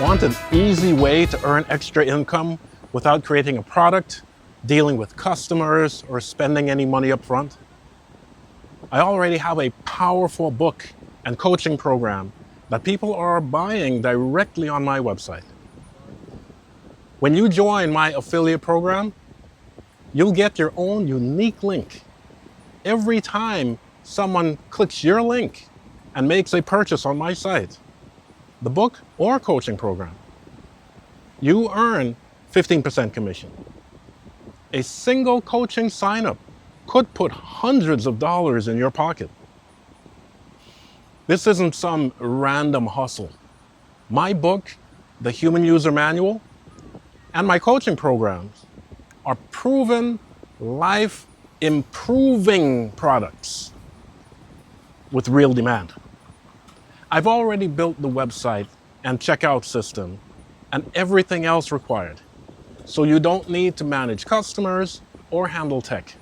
Want an easy way to earn extra income without creating a product, dealing with customers, or spending any money up front? I already have a powerful book and coaching program that people are buying directly on my website. When you join my affiliate program, you'll get your own unique link every time someone clicks your link and makes a purchase on my site, the book or coaching program. You earn 15% commission. A single coaching sign-up could put hundreds of dollars in your pocket. This isn't some random hustle. My book, The Human User Manual, and my coaching programs are proven, life-improving products with real demand. I've already built the website and checkout system and everything else required, so you don't need to manage customers or handle tech.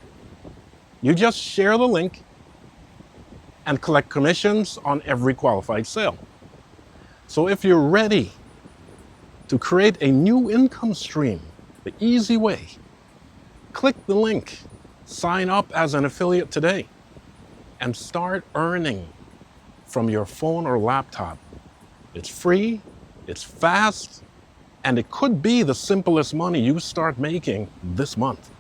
You just share the link and collect commissions on every qualified sale. So if you're ready to create a new income stream the easy way, click the link, sign up as an affiliate today, and start earning from your phone or laptop. It's free, it's fast, and it could be the simplest money you start making this month.